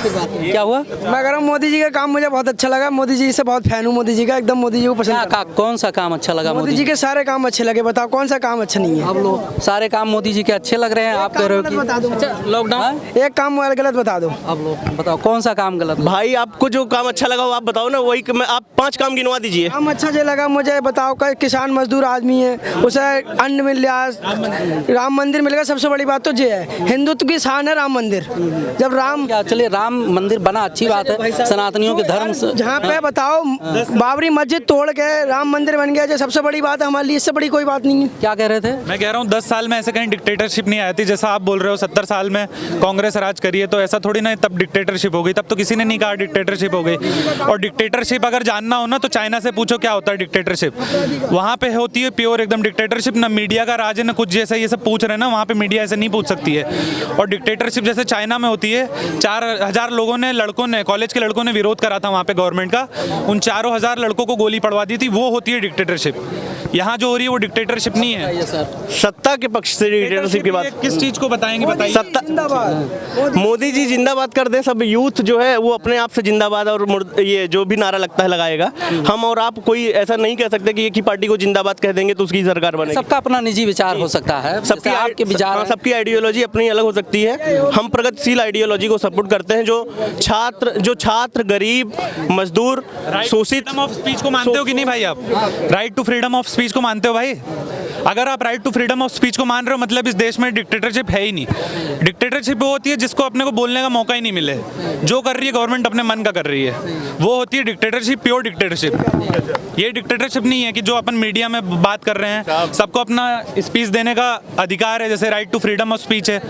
क्या हुआ? मैं कह रहा हूँ मोदी जी का काम मुझे बहुत अच्छा लगा। मोदी जी से बहुत फैन हूँ, मोदी जी का एकदम, मोदी जी को पसंद करता हूँ। कौन सा काम अच्छा लगा? मोदी जी के सारे काम अच्छे लगे, बताओ कौन सा काम अच्छा नहीं है? अब लोग सारे काम मोदी जी के अच्छे लग रहे हैं, आप कह रहे हो कि बता दो, लॉकडाउन। एक काम गलत बता दो। अब लोग बताओ कौन सा काम गलत? भाई आपको जो काम अच्छा लगा वो आप बताओ ना, वही आप 5 काम गिनवा दीजिए। काम अच्छा जो लगा मुझे बताओ, का किसान मजदूर आदमी है, उसे अन्न मिल गया, राम मंदिर मिल गया। सबसे बड़ी बात तो ये है, हिंदुत्व की शान है राम मंदिर। जब राम, चलिए राम मंदिर बना, अच्छी बात है, सनातनियों के धर्म से। जहाँ पे बताओ बाबरी मस्जिद तोड़ के राम मंदिर बन गया, जो सबसे बड़ी बात है हमारे लिए, इससे बड़ी कोई बात नहीं है। क्या कह रहे थे? मैं कह रहा हूँ 10 साल में ऐसे कहीं डिक्टेटरशिप नहीं आई थी जैसा आप बोल रहे हो। 70 साल में कांग्रेस राज करी है तो ऐसा थोड़ी ना तब डिक्टेटरशिप हो गई। तब तो किसी ने नहीं कहा डिक्टेटरशिप हो गई। और डिक्टेटरशिप अगर जानना हो ना तो चाइना से पूछो क्या होता है डिक्टेटरशिप। वहाँ पे होती है प्योर एकदम डिक्टेटरशिप, ना मीडिया का राज है ना कुछ, जैसा ये सब पूछ रहे हैं ना, वहाँ पे मीडिया ऐसे नहीं पूछ सकती है। और डिक्टेटरशिप जैसे चाइना में होती है, 4000 लोगों ने, लड़कों ने, कॉलेज के लड़कों ने विरोध करा था वहाँ पे गवर्नमेंट का, उन 4000 लड़कों को गोली पड़वा दी थी, वो होती है डिक्टेटरशिप। यहाँ जो हो रही है वो डिक्टेटरशिप नहीं है। सत्ता के पक्ष से डिक्टेटरशिप की बात किस चीज को बताएंगे? बताइए। सत्ता, मोदी जी जिंदाबाद कर दें, सब यूथ जो है वो अपने आप से जिंदाबाद और ये जो भी नारा लगता है लगाएगा। हम और आप कोई ऐसा नहीं कह सकते कि एक ही पार्टी को जिंदाबाद कह देंगे तो उसकी सरकार बनेगी। सबका अपना निजी विचार हो सकता है, सबकी आपके विचार, सबकी आइडियोलॉजी अपनी अलग हो सकती है। हम प्रगतिशील आइडियोलॉजी को सपोर्ट करते हैं, जो छात्र गरीब मजदूर शोषित। फ्रीडम ऑफ स्पीच को मानते हो कि नहीं भाई? आप right to freedom of speech को मानते हो भाई? अगर आप right to freedom of speech को मान रहे हो मतलब इस देश में डिक्टेटरशिप है ही नहीं। डिक्टेटरशिप वो होती है जिसको अपने को बोलने का मौका ही नहीं मिले, जो कर रही है गवर्नमेंट अपने मन का कर रही है, वो होती है डिक्टेटरशिप, प्योर डिक्टेटरशिप। ये डिक्टेटरशिप नहीं है कि जो अपन मीडिया में बात कर रहे हैं, सबको अपना स्पीच देने का अधिकार है, जैसे right to freedom of speech है,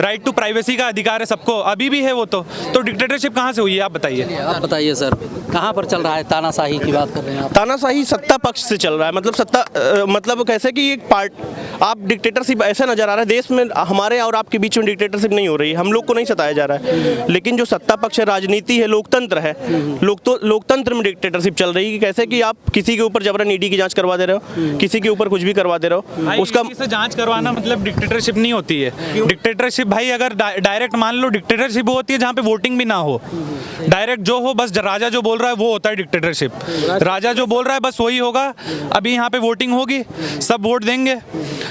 राइट टू प्राइवेसी का अधिकार है सबको, अभी भी है वो। तो डिक्टेटरशिप कहाँ से हुई है आप बताइए? आप बताइए सर, कहाँ पर चल रहा है? तानाशाही की बात कर रहे हैं आप। तानाशाही सत्ता पक्ष से चल रहा है, मतलब सत्ता मतलब कैसे कि एक पार्ट आप डिक्टेटरशिप ऐसा नजर आ रहा है देश में, हमारे और आपके बीच में डिक्टेटरशिप नहीं हो रही है, हम लोग को नहीं सताया जा रहा है। लेकिन जो सत्ता पक्ष है, राजनीति है, लोकतंत्र है, लोकतंत्र में डिक्टेटरशिप चल रही है। कैसे कि आप किसी के ऊपर जबरन ईडी की जांच करवा दे रहे हो, किसी के ऊपर कुछ भी करवा दे रहे हो, उसका से जांच करवाना मतलब डिक्टेटरशिप नहीं होती है। डिक्टेटरशिप भाई अगर डायरेक्ट मान लो, डिक्टेटरशिप वो होती है जहाँ पे वोटिंग भी ना हो, डायरेक्ट जो हो, बस राजा जो बोल रहा है वो होता है डिक्टेटरशिप। राजा जो बोल रहा है बस वही होगा। अभी यहाँ पे वोटिंग होगी, सब वोट देंगे,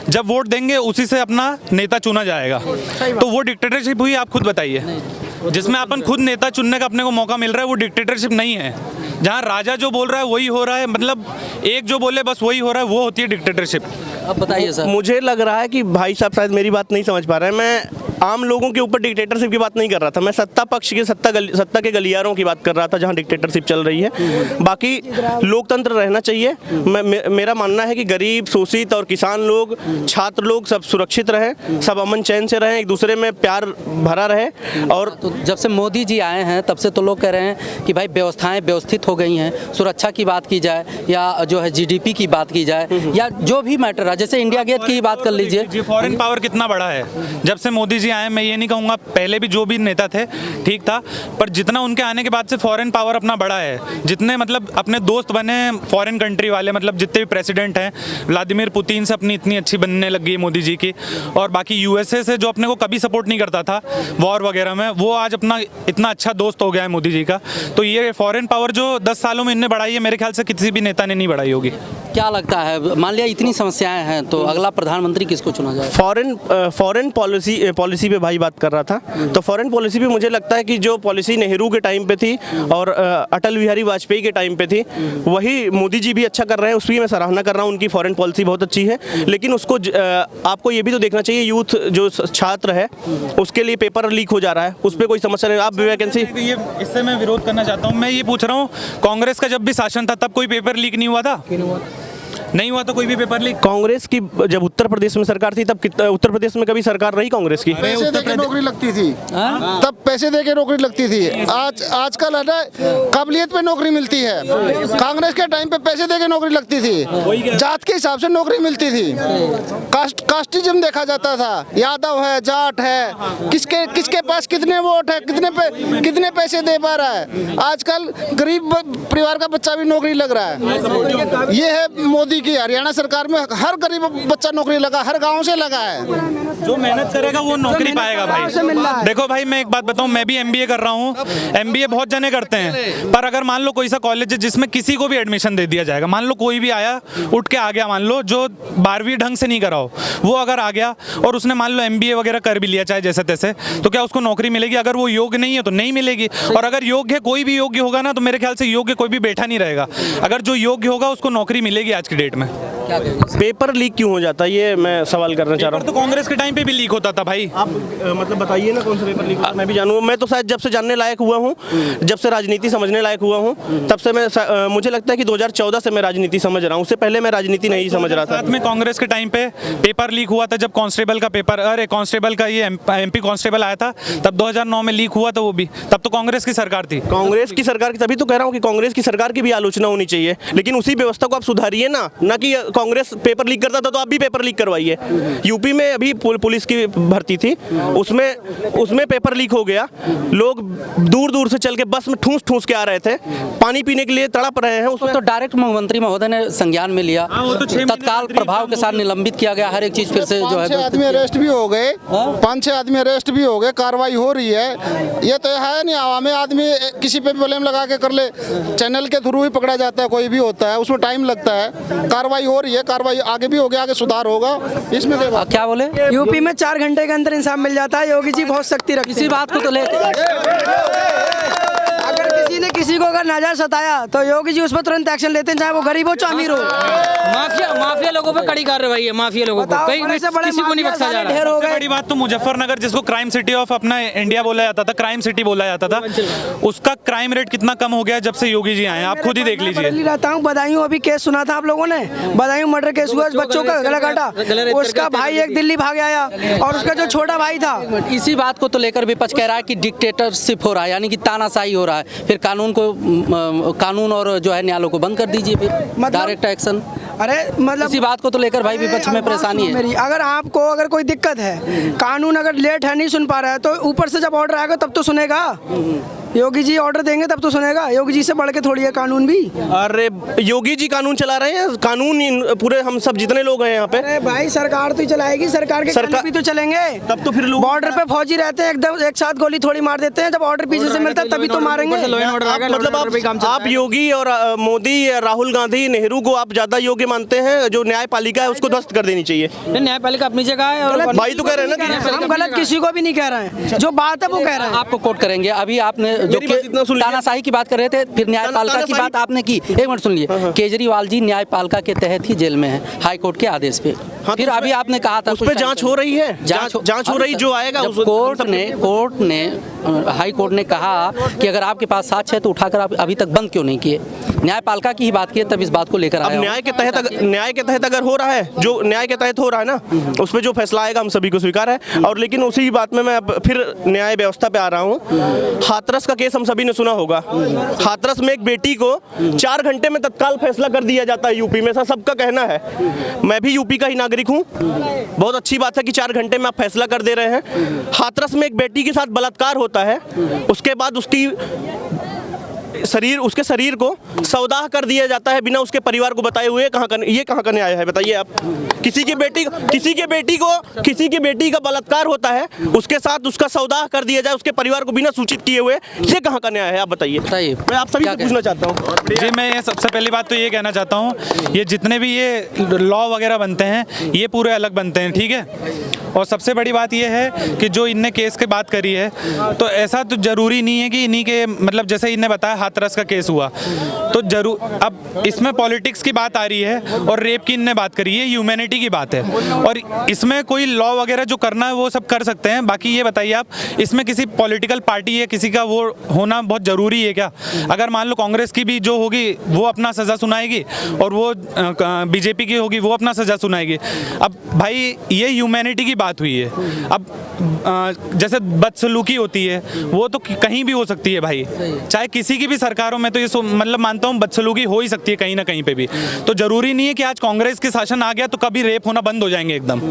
जब वोट देंगे उसी से अपना नेता चुना जाएगा, तो वो डिक्टेटरशिप हुई? आप खुद बताइए। जिसमें अपन खुद नेता चुनने का अपने को मौका मिल रहा है वो डिक्टेटरशिप नहीं है। जहाँ राजा जो बोल रहा है वही हो रहा है, मतलब एक जो बोले बस वही हो रहा है, वो होती है डिक्टेटरशिप। अब बताइए सर। मुझे लग रहा है कि भाई साहब शायद मेरी बात नहीं समझ पा रहे हैं। मैं आम लोगों के ऊपर डिक्टेटरशिप की बात नहीं कर रहा था, मैं सत्ता पक्ष के सत्ता के गलियारों की बात कर रहा था जहां डिक्टेटरशिप चल रही है। बाकी लोकतंत्र रहना चाहिए। मेरा मानना है कि गरीब, शोषित और किसान लोग, छात्र लोग सब सुरक्षित रहें, सब अमन चैन से रहें, एक दूसरे में प्यार भरा रहे। और तो जब से मोदी जी आए हैं तब से तो लोग कह रहे हैं कि भाई व्यवस्थाएं व्यवस्थित हो गई हैं, सुरक्षा की बात की जाए या जो है जीडीपी की बात की जाए या जो भी मैटर है, जैसे इंडिया गेट की बात कर लीजिए। फॉरेन पावर कितना बड़ा है जब से मोदी जी आए। मैं ये नहीं कहूँगा पहले भी जो भी नेता थे ठीक था, पर जितना उनके आने के बाद से फॉरेन पावर अपना बड़ा है। जितने मतलब अपने दोस्त बने फॉरेन कंट्री वाले, मतलब जितने भी प्रेसिडेंट हैं, व्लादिमीर पुतिन से अपनी इतनी अच्छी बनने लग गई मोदी जी की। और बाकी यूएसए से जो अपने को कभी सपोर्ट नहीं करता था वॉर वगैरह में, वो आज अपना इतना अच्छा दोस्त हो गया है मोदी जी का। तो ये फॉरेन पावर जो 10 सालों में इनने बढ़ाई है, मेरे ख्याल से किसी भी नेता ने नहीं बढ़ाई होगी। क्या लगता है, मान लिया इतनी समस्याएं हैं तो अगला प्रधानमंत्री किसको चुना जाए? फॉरेन पॉलिसी पे भाई बात कर रहा था, तो फॉरेन पॉलिसी पे मुझे लगता है कि जो पॉलिसी नेहरू के टाइम पे थी और अटल बिहारी वाजपेयी के टाइम पे थी, वही मोदी जी भी अच्छा कर रहे हैं, उसकी मैं सराहना कर रहा हूँ। उनकी फॉरेन पॉलिसी बहुत अच्छी है, लेकिन उसको आपको ये भी तो देखना चाहिए, यूथ जो छात्र है उसके लिए पेपर लीक हो जा रहा है, उस पर कोई समस्या नहीं। आप वैकेंसी, इससे मैं विरोध करना चाहता हूँ। मैं ये पूछ रहा हूँ, कांग्रेस का जब भी शासन था तब कोई पेपर लीक नहीं हुआ था? नहीं हुआ तो कोई भी पेपर लीक? कांग्रेस की जब उत्तर प्रदेश में सरकार थी तब उत्तर प्रदेश में कभी सरकार रही कांग्रेस की? पैसे दे के नौकरी लगती थी, तब पैसे दे के नौकरी लगती थी। आजकल है ना काबिलियत पे नौकरी मिलती है। कांग्रेस के टाइम पे पैसे दे के नौकरी लगती थी, जात के हिसाब से नौकरी मिलती थी, कास्टिज्म देखा जाता था, यादव है, जाट है, किसके पास कितने वोट है, कितने पैसे दे पा रहा है। आजकल गरीब परिवार का बच्चा भी नौकरी लग रहा है। ये है मोदी की हरियाणा सरकार में हर गरीब बच्चा नौकरी लगा, हर गाँव से लगा है। जो मेहनत करेगा वो नौकरी पाएगा भाई। देखो भाई, मैं एक बात बताऊं, मैं भी एमबीए कर रहा हूं। एमबीए बहुत जने करते हैं, पर अगर मान लो कोई सा कॉलेज है जिसमें किसी को भी एडमिशन दे दिया जाएगा, मान लो कोई भी आया उठ के आ गया, मान लो जो 12वीं ढंग से नहीं करा हो, वो अगर आ गया और उसने मान लो एमबीए वगैरह कर भी लिया चाहे जैसे तैसे, तो क्या उसको नौकरी मिलेगी? अगर वो योग्य नहीं है तो नहीं मिलेगी। और अगर योग्य है, कोई भी योग्य होगा ना, तो मेरे ख्याल से योग्य कोई भी बैठा नहीं रहेगा। अगर जो योग्य होगा उसको नौकरी मिलेगी आज की डेट में। पेपर लीक क्यों हो जाता है, ये मैं सवाल करना चाह रहा हूँ। तो कांग्रेस के टाइम पे भी लीक होता था भाई। आप मतलब बताइए ना कौन सा पेपर लीक होता है, मैं भी जानूँ। मैं तो शायद जब से जानने लायक हुआ हूँ, जब से राजनीति समझने लायक हुआ हूँ, तब से मैं मुझे लगता है कि 2014 से मैं राजनीति समझ रहा हूँ। उससे पहले मैं राजनीति नहीं समझ रहा था। साथ में कांग्रेस के टाइम पे पेपर लीक हुआ था, जब कांस्टेबल का पेपर, अरे कांस्टेबल का ये एमपी कांस्टेबल आया था, तब 2009 में लीक हुआ था वो भी, तब तो कांग्रेस की सरकार थी। कांग्रेस की सरकार की, तभी तो कह रहा हूँ कि कांग्रेस की सरकार की भी आलोचना होनी चाहिए, लेकिन उसी व्यवस्था को आप सुधारिए ना कि कांग्रेस पेपर लीक करता था तो आप भी पेपर लीक करवाइए। यूपी में अभी पुलिस की भर्ती थी, उसमें पेपर लीक हो गया। लोग दूर दूर से चल के बस में ठूस ठूस के आ रहे थे, पानी पीने के लिए तड़प रहे हैं। उसमें तो डायरेक्ट मुख्यमंत्री महोदय ने संज्ञान में लिया, वो तो 6 महीने तत्काल प्रभाव के साथ निलंबित किया गया, हर एक चीज फिर से जो है 5-6 आदमी अरेस्ट भी हो गए, 5-6 आदमी अरेस्ट भी हो गए, कार्रवाई हो रही है। ये तो है नहीं आवामी आदमी किसी पे भी ब्लेम लगा के कर ले, चैनल के थ्रू ही पकड़ा जाता है, कोई भी होता है, उसमें टाइम लगता है। कार्रवाई हो रही है, कार्रवाई आगे भी होगी, आगे सुधार होगा इसमें। क्या बोले? यूपी में 4 घंटे के अंदर इंसाफ मिल जाता है। योगी जी बहुत सख्ती रखते इसी हैं। बात को तो लेकर अगर किसी ने किसी को अगर नाजायज सताया तो योगी जी उस पर तुरंत एक्शन लेते हैं, चाहे वो गरीब हो चाहे अमीर हो। माफिया लोगों पे कड़ी कार्रवाई है। माफिया लोगों पे बताओ, कहीं बड़े से बड़े किसी को नहीं माफिया बख्शा जा साले ढेर रहा। हो सबसे गए। बड़ी बात तो मुजफ्फरनगर, जिसको क्राइम सिटी ऑफ अपना इंडिया बोला जाता था, क्राइम सिटी बोला जाता था, उसका क्राइम रेट कितना कम हो गया जब से योगी जी आए हैं, आप खुद ही देख लीजिए। बदली रहता हूँ, बदायूं अभी केस सुना था आप लोगों ने, बदायूं मर्डर केस हुआ, बच्चों का गला काटा, उसका भाई एक दिल्ली भाग आया और उसका जो छोटा भाई था। इसी बात को तो लेकर विपक्ष कह रहा है कि डिक्टेटरशिप हो रहा है, यानी कि तानाशाही हो रहा है। फिर कानून और जो है न्यायालयों को बंद कर दीजिए, फिर डायरेक्ट एक्शन। अरे मतलब इसी बात को तो लेकर भाई विपक्ष में परेशानी है। मेरी अगर आपको अगर कोई दिक्कत है, कानून अगर लेट है नहीं सुन पा रहा है, तो ऊपर से जब ऑर्डर आएगा तब तो सुनेगा। योगी जी ऑर्डर देंगे तब तो सुनेगा। योगी जी से बढ़ के थोड़ी है कानून भी। अरे योगी जी कानून चला रहे हैं, कानून पूरे हम सब जितने लोग हैं यहाँ पे। अरे भाई सरकार तो ही चलाएगी, सरकार के कानून भी तो चलेंगे। तब तो फिर लोग बॉर्डर पे फौजी रहते हैं, एकदम एक साथ गोली थोड़ी मार देते हैं, जब ऑर्डर पीछे से मिलता है तभी तो मारेंगे। मतलब आप योगी और मोदी, राहुल गांधी, नेहरू को आप ज्यादा योग्य मानते हैं? जो न्यायपालिका है उसको ध्वस्त कर देनी चाहिए। न्यायपालिका अपनी जगह है और भाई तो कह रहे हैं ना कि हम गलत किसी को भी नहीं कह रहे हैं, जो बात है वो कह रहे हैं। आपको कोट करेंगे। अभी आपने जो मेरी बात इतना सुन लीजिए। तानाशाही की बात कर रहे थे, फिर न्यायपालिका की बात आपने की। एक मिनट सुन लिए, केजरीवाल जी न्यायपालिका के तहत ही जेल में है, हाई कोर्ट के आदेश पे। फिर तो अभी आपने कहा था उस पे जांच हो रही है, जांच हो रही, जो आएगा जब कोर्ट ने हाई कोर्ट ने कहा कि अगर आपके पास साक्ष्य है तो उठाकर आप अभी तक बंद क्यों नहीं किए? न्यायपालिका की ही बात की, तब इस बात को लेकर आया। अब न्याय के तहत अगर हो रहा है, जो न्याय के तहत हो रहा है ना, उस पर जो फैसला आएगा हम सभी को स्वीकार है। और लेकिन उसी बात में मैं अब फिर न्याय व्यवस्था पे आ रहा हूँ। हाथरस का केस हम सभी ने सुना होगा। हाथरस में एक बेटी को 4 घंटे में तत्काल फैसला कर दिया जाता है यूपी में, ऐसा सबका कहना है। मैं भी यूपी का ही नागरिक हूँ। बहुत अच्छी बात है कि 4 घंटे में आप फैसला कर दे रहे हैं। हाथरस में एक बेटी के साथ बलात्कार होता है, उसके बाद उसके शरीर को सौदाह कर दिया जाता है बिना उसके परिवार को बताए हुए। ये कहाँ का न्याय है बताइए आप? किसी की बेटी का बलात्कार होता है, उसके साथ उसका सौदाह कर दिया जाए उसके परिवार को बिना सूचित किए हुए, ये कहाँ का न्याय है आप बताइए? मैं आप सभी से पूछना चाहता हूँ। जी, मैं ये सबसे पहली बात तो ये कहना चाहता हूँ, ये जितने भी ये लॉ वगैरह बनते हैं ये पूरे अलग बनते हैं, ठीक है। और सबसे बड़ी बात ये है कि जो इनने केस की बात करी है, तो ऐसा तो जरूरी नहीं है कि इन्हीं के, मतलब जैसे इनने बताया हाथरस का केस हुआ तो जरूर, अब इसमें पॉलिटिक्स की बात आ रही है और रेप की इनने बात करी है, ह्यूमैनिटी की बात है। और इसमें कोई लॉ वगैरह जो करना है वो सब कर सकते हैं। बाकी ये बताइए आप, इसमें किसी पॉलिटिकल पार्टी या किसी का वो होना बहुत ज़रूरी है क्या? अगर मान लो कांग्रेस की भी जो होगी वो अपना सज़ा सुनाएगी और वो बीजेपी की होगी वो अपना सज़ा सुनाएगी। अब भाई ये ह्यूमैनिटी की बात हुई है। अब जैसे बदसलूकी होती है वो तो कहीं भी हो सकती है भाई, चाहे किसी की भी भी सरकारों में तो ये मतलब मानता हूँ बदसलूकी हो ही सकती है कहीं ना कहीं पे भी। तो जरूरी नहीं है कि आज कांग्रेस के शासन आ गया तो कभी रेप होना बंद हो जाएंगे एकदम,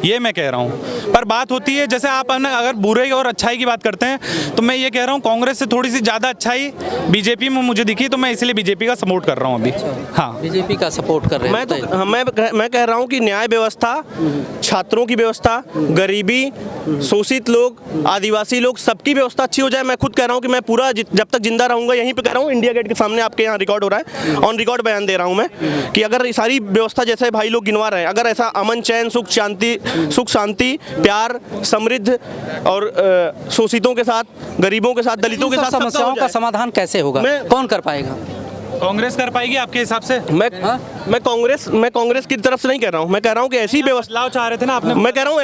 ये मैं कह रहा हूँ। पर बात होती है जैसे आप अगर बुरे और अच्छाई की बात करते हैं तो मैं ये कह रहा हूँ कांग्रेस से थोड़ी सी ज़्यादा अच्छाई बीजेपी में मुझे दिखी, तो मैं इसलिए बीजेपी का सपोर्ट कर रहा हूँ अभी। हाँ, बीजेपी का सपोर्ट कर रहे हैं। मैं कह रहा हूँ कि न्याय व्यवस्था, छात्रों की व्यवस्था, गरीबी, शोषित लोग, आदिवासी लोग, सबकी व्यवस्था अच्छी हो जाए। मैं खुद कह रहा हूँ कि मैं पूरा जब तक जिंदा रहूंगा यहीं पे कह रहा हूँ, इंडिया गेट के सामने आपके यहाँ रिकॉर्ड हो रहा है, ऑन रिकॉर्ड बयान दे रहा हूँ मैं कि अगर सारी व्यवस्था जैसे भाई लोग गिनवा रहे हैं, अगर ऐसा अमन चैन सुख शांति प्यार समृद्ध और शोषितों के साथ, गरीबों के साथ, दलितों के साथ समस्याओं का समाधान कैसे होगा, कौन कर पाएगा? कांग्रेस कर पाएगी आपके हिसाब से? मैं कांग्रेस की तरफ से नहीं कह रहा हूँ, मैं कह रहा हूँ कि ऐसी व्यवस्था चाह रहे थे ना आपने, मैं कह रहा हूँ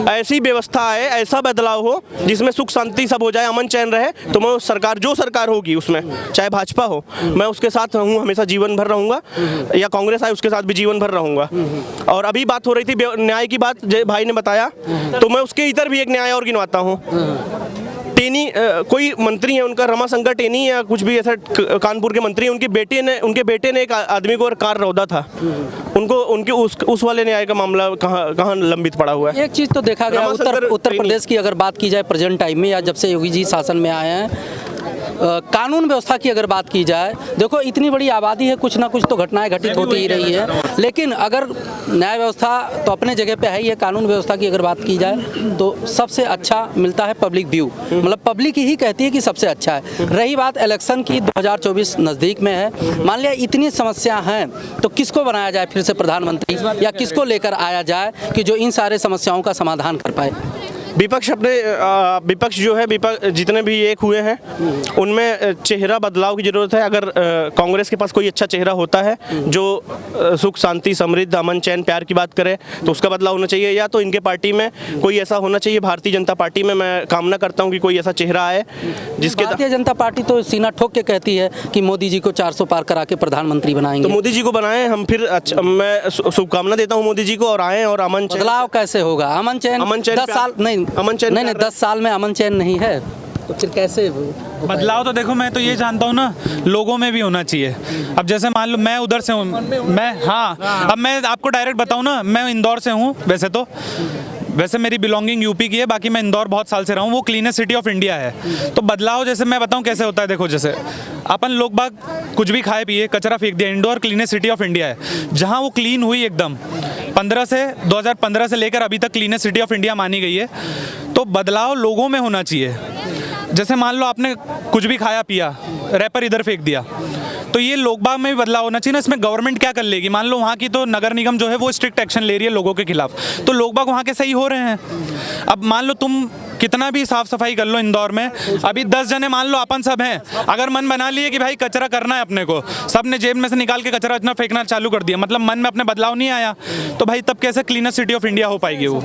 ऐसी व्यवस्था है, ऐसा बदलाव हो जिसमें सुख शांति सब हो जाए, अमन चैन रहे, तो मैं सरकार जो सरकार होगी उसमें चाहे भाजपा हो मैं उसके साथ हूँ, हमेशा जीवन भर रहूंगा, या कांग्रेस आए उसके साथ भी जीवन भर रहूंगा। और अभी बात हो रही थी न्याय की बात, जय भाई ने बताया, तो मैं उसके इधर भी एक न्याय और गिनवाता हूँ। टेनी कोई मंत्री है उनका, रमाशंकर टेनी या कुछ भी ऐसा कानपुर के मंत्री, उनके बेटे ने एक आदमी को कार रौदा था, उनके उस वाले न्याय का मामला कहाँ लंबित पड़ा हुआ है। एक चीज़ तो देखा गया उत्तर प्रदेश की अगर बात की जाए प्रेजेंट टाइम में या जब से योगी जी शासन में आए हैं, कानून व्यवस्था की अगर बात की जाए, देखो इतनी बड़ी आबादी है, कुछ ना कुछ तो घटनाएं घटित होती ही रही है, लेकिन अगर न्याय व्यवस्था तो अपने जगह पे है ही है, कानून व्यवस्था की अगर बात की जाए तो सबसे अच्छा मिलता है पब्लिक व्यू, मतलब पब्लिक ही कहती है कि सबसे अच्छा है। रही बात इलेक्शन की, 2024 नज़दीक में है, मान लिया इतनी समस्या हैं तो किसको बनाया जाए फिर से प्रधानमंत्री, या किसको लेकर आया जाए कि जो इन सारे समस्याओं का समाधान कर पाए? विपक्ष जो है, जितने भी एक हुए हैं उनमें चेहरा बदलाव की जरूरत है। अगर कांग्रेस के पास कोई अच्छा चेहरा होता है जो सुख शांति समृद्ध अमन चैन प्यार की बात करे तो उसका बदलाव होना चाहिए, या तो इनके पार्टी में कोई ऐसा होना चाहिए, भारतीय जनता पार्टी में मैं कामना करता हूं कि कोई ऐसा चेहरा आए जिसके। भारतीय जनता पार्टी तो सीना ठोक के कहती है कि मोदी जी को 400 पार करा के प्रधानमंत्री बनाएंगे, तो मोदी जी को बनाएं हम फिर। मैं शुभकामना देता हूँ मोदी जी को, और आए और अमन चैन। बदलाव कैसे होगा? अमन चैन 10 साल नहीं, नहीं 10 साल में अमन चैन नहीं है तो फिर कैसे बदलाव? तो देखो मैं तो ये जानता हूँ ना, लोगों में भी होना चाहिए। अब जैसे मान लो मैं उधर से हूँ, अब मैं आपको डायरेक्ट बताऊँ ना, मैं इंदौर से हूँ, वैसे मेरी बिलोंगिंग यूपी की है, बाकी मैं इंदौर बहुत साल से रहा हूँ, वो क्लीनेस्ट सिटी ऑफ इंडिया है। तो बदलाव जैसे मैं बताऊँ कैसे होता है, देखो जैसे अपन लोग बाग कुछ भी खाए पिए कचरा फेंक दिया, Indore cleanest city of India है, जहाँ वो क्लीन हुई एकदम 2015 से लेकर अभी तक क्लीनेस्ट सिटी ऑफ इंडिया मानी गई है। तो बदलाव लोगों में होना चाहिए। जैसे मान लो आपने कुछ भी खाया पिया, रैपर इधर फेंक दिया, तो ये लोग बाग में भी बदलाव होना चाहिए ना। इसमें गवर्नमेंट क्या कर लेगी? मान लो वहाँ की तो नगर निगम जो है वो स्ट्रिक्ट एक्शन ले रही है लोगों के खिलाफ, तो लोग बाग वहाँ के सही हो रहे हैं। अब मान लो तुम कितना भी साफ सफाई कर लो इंदौर में, अभी 10 जने मान लो अपन सब हैं, अगर मन बना लिए कि भाई कचरा करना है अपने को, सब ने जेब में से निकाल के कचरा इतना फेंकना चालू कर दिया, मतलब मन में अपने बदलाव नहीं आया, तो भाई तब कैसे क्लीनेस्ट सिटी ऑफ इंडिया हो पाएगी वो?